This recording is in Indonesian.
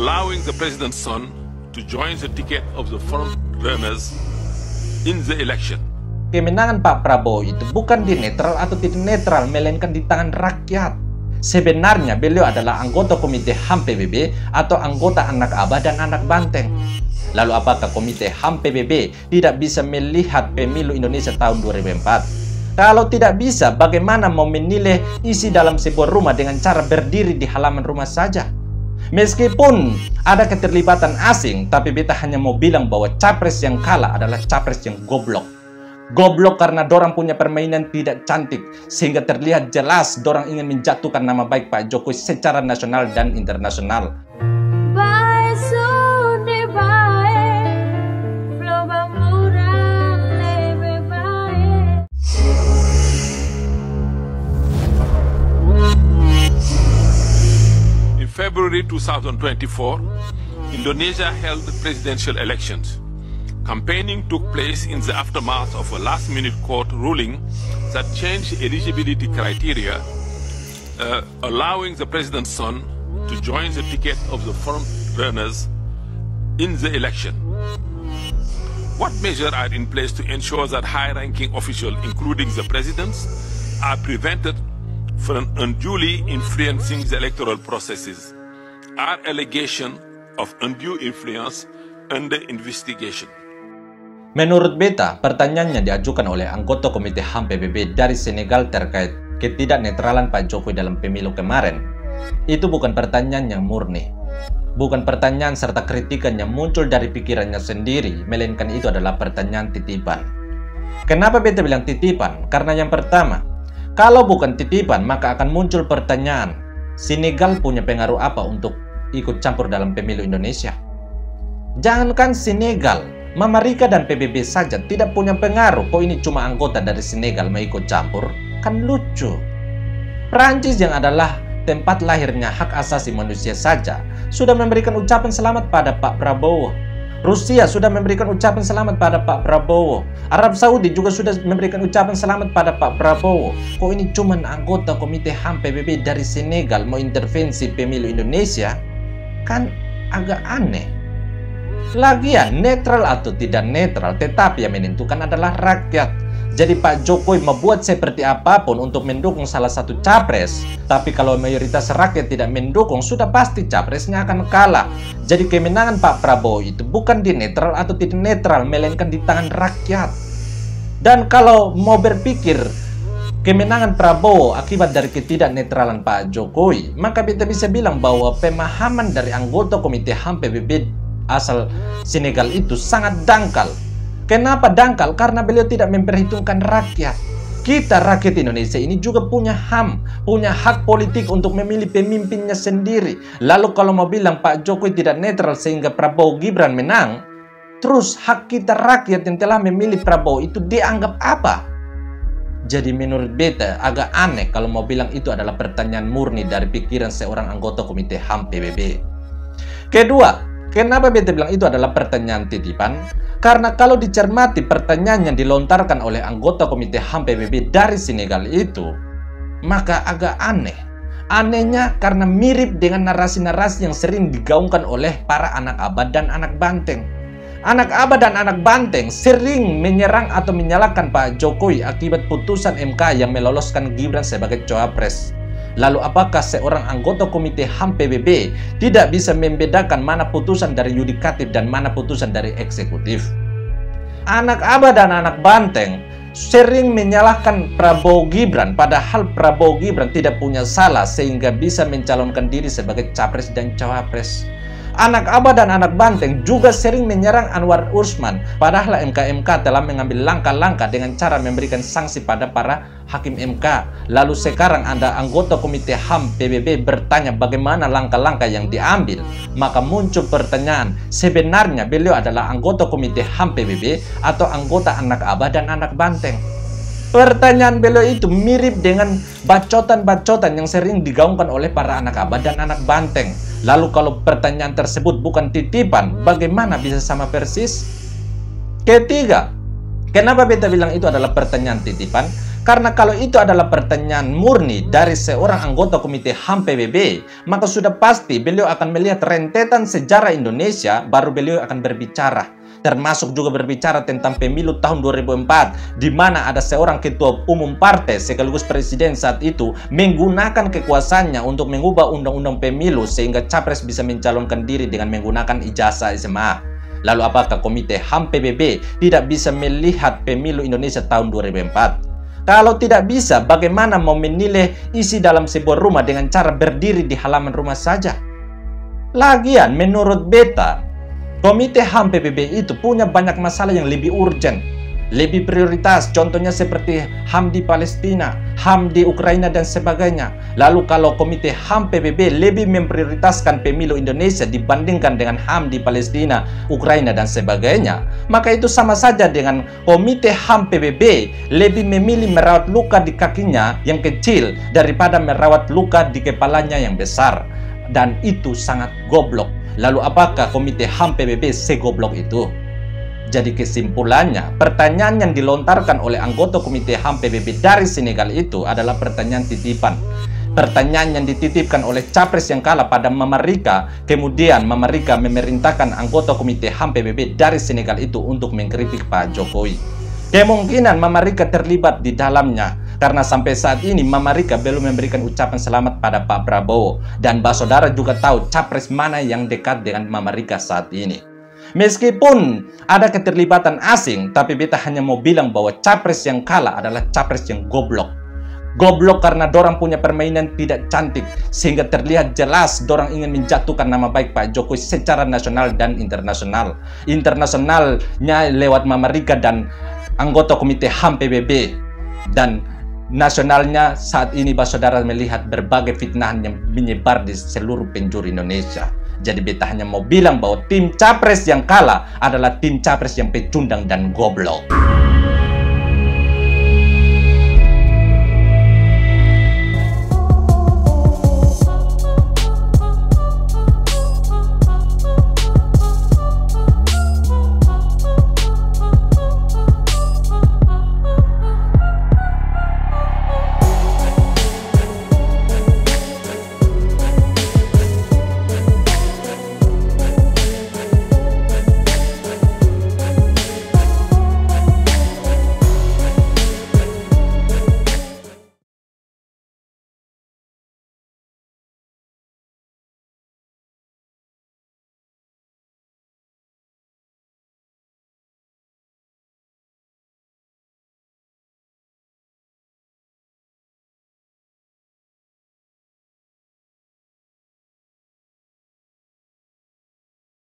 allowing the president's son to join the ticket of the front runners in the election. Kemenangan Pak Prabowo itu bukan di netral atau tidak netral, melainkan di tangan rakyat. Sebenarnya beliau adalah anggota Komite HAM PBB atau anggota anak abah dan anak banteng. Lalu apakah Komite HAM PBB tidak bisa melihat pemilu Indonesia tahun 2004? Kalau tidak bisa, bagaimana mau menilai isi dalam sebuah rumah dengan cara berdiri di halaman rumah saja? Meskipun ada keterlibatan asing, tapi beta hanya mau bilang bahwa capres yang kalah adalah capres yang goblok. Goblok karena dorang punya permainan tidak cantik, sehingga terlihat jelas dorang ingin menjatuhkan nama baik Pak Jokowi secara nasional dan internasional. In February 2024, Indonesia held presidential elections. Campaigning took place in the aftermath of a last-minute court ruling that changed eligibility criteria, allowing the president's son to join the ticket of the front runners in the election. What measures are in place to ensure that high-ranking officials, including the presidents, are prevented from unduly influencing the electoral processes? Are allegations of undue influence under investigation? Menurut beta, pertanyaannya diajukan oleh anggota Komite HAM PBB dari Senegal terkait ketidaknetralan Pak Jokowi dalam pemilu kemarin. Itu bukan pertanyaan yang murni. Bukan pertanyaan serta kritikan yang muncul dari pikirannya sendiri, melainkan itu adalah pertanyaan titipan. Kenapa beta bilang titipan? Karena yang pertama, kalau bukan titipan, maka akan muncul pertanyaan, Senegal punya pengaruh apa untuk ikut campur dalam pemilu Indonesia? Jangankan Senegal, Mama Rika dan PBB saja tidak punya pengaruh. Kok ini cuma anggota dari Senegal mau ikut campur? Kan lucu. Prancis yang adalah tempat lahirnya hak asasi manusia saja sudah memberikan ucapan selamat pada Pak Prabowo. Rusia sudah memberikan ucapan selamat pada Pak Prabowo. Arab Saudi juga sudah memberikan ucapan selamat pada Pak Prabowo. Kok ini cuma anggota Komite HAM PBB dari Senegal mau intervensi pemilu Indonesia? Kan agak aneh. Lagian, netral atau tidak netral, tetapi yang menentukan adalah rakyat. Jadi Pak Jokowi membuat seperti apapun untuk mendukung salah satu capres, tapi kalau mayoritas rakyat tidak mendukung, sudah pasti capresnya akan kalah. Jadi kemenangan Pak Prabowo itu bukan di netral atau tidak netral, melainkan di tangan rakyat. Dan kalau mau berpikir kemenangan Prabowo akibat dari ketidaknetralan Pak Jokowi, maka kita bisa bilang bahwa pemahaman dari anggota Komite HAM PBB asal Senegal itu sangat dangkal. Kenapa dangkal? Karena beliau tidak memperhitungkan rakyat. Kita rakyat Indonesia ini juga punya HAM, punya hak politik untuk memilih pemimpinnya sendiri. Lalu kalau mau bilang Pak Jokowi tidak netral sehingga Prabowo Gibran menang, terus hak kita rakyat yang telah memilih Prabowo itu dianggap apa? Jadi menurut beta agak aneh kalau mau bilang itu adalah pertanyaan murni dari pikiran seorang anggota Komite HAM PBB. Kedua, kenapa beta bilang itu adalah pertanyaan titipan? Karena kalau dicermati pertanyaan yang dilontarkan oleh anggota Komite HAM PBB dari Senegal itu, maka agak aneh. Anehnya karena mirip dengan narasi-narasi yang sering digaungkan oleh para anak abah dan anak banteng. Anak abah dan anak banteng sering menyerang atau menyalahkan Pak Jokowi akibat putusan MK yang meloloskan Gibran sebagai cawapres. Lalu apakah seorang anggota Komite HAM PBB tidak bisa membedakan mana putusan dari yudikatif dan mana putusan dari eksekutif? Anak abah dan anak banteng sering menyalahkan Prabowo Gibran, padahal Prabowo Gibran tidak punya salah sehingga bisa mencalonkan diri sebagai capres dan cawapres. Anak abah dan anak banteng juga sering menyerang Anwar Usman, padahal MK telah mengambil langkah-langkah dengan cara memberikan sanksi pada para hakim MK. Lalu sekarang Anda anggota Komite HAM PBB bertanya bagaimana langkah-langkah yang diambil. Maka muncul pertanyaan, sebenarnya beliau adalah anggota Komite HAM PBB atau anggota anak abah dan anak banteng? Pertanyaan beliau itu mirip dengan bacotan-bacotan yang sering digaungkan oleh para anak abah dan anak banteng. Lalu kalau pertanyaan tersebut bukan titipan, bagaimana bisa sama persis? Ketiga, kenapa beta bilang itu adalah pertanyaan titipan? Karena kalau itu adalah pertanyaan murni dari seorang anggota Komite HAM PBB, maka sudah pasti beliau akan melihat rentetan sejarah Indonesia, baru beliau akan berbicara. Termasuk juga berbicara tentang pemilu tahun 2004, di mana ada seorang ketua umum partai sekaligus presiden saat itu menggunakan kekuasaannya untuk mengubah undang-undang pemilu sehingga capres bisa mencalonkan diri dengan menggunakan ijazah SMA. Lalu apakah Komite HAM PBB tidak bisa melihat pemilu Indonesia tahun 2004? Kalau tidak bisa, bagaimana mau menilai isi dalam sebuah rumah dengan cara berdiri di halaman rumah saja? Lagian, menurut beta, Komite HAM PBB itu punya banyak masalah yang lebih urgent, lebih prioritas, contohnya seperti HAM di Palestina, HAM di Ukraina dan sebagainya. Lalu kalau Komite HAM PBB lebih memprioritaskan pemilu Indonesia dibandingkan dengan HAM di Palestina, Ukraina dan sebagainya, maka itu sama saja dengan Komite HAM PBB lebih memilih merawat luka di kakinya yang kecil daripada merawat luka di kepalanya yang besar. Dan itu sangat goblok. Lalu apakah Komite HAM PBB segoblok itu? Jadi kesimpulannya, pertanyaan yang dilontarkan oleh anggota Komite HAM PBB dari Senegal itu adalah pertanyaan titipan. Pertanyaan yang dititipkan oleh capres yang kalah pada Mama Rika, kemudian Mama Rika memerintahkan anggota Komite HAM PBB dari Senegal itu untuk mengkritik Pak Jokowi. Kemungkinan Mama Rika terlibat di dalamnya, karena sampai saat ini Mama Rika belum memberikan ucapan selamat pada Pak Prabowo. Dan Mbak Saudara juga tahu capres mana yang dekat dengan Mama Rika saat ini. Meskipun ada keterlibatan asing, tapi beta hanya mau bilang bahwa capres yang kalah adalah capres yang goblok. Goblok karena dorang punya permainan tidak cantik, sehingga terlihat jelas dorang ingin menjatuhkan nama baik Pak Jokowi secara nasional dan internasional. Internasionalnya lewat Mama Rika dan anggota Komite HAM PBB, dan nasionalnya saat ini Saudara melihat berbagai fitnahan yang menyebar di seluruh penjuru Indonesia. Jadi beta hanya mau bilang bahwa tim capres yang kalah adalah tim capres yang pecundang dan goblok.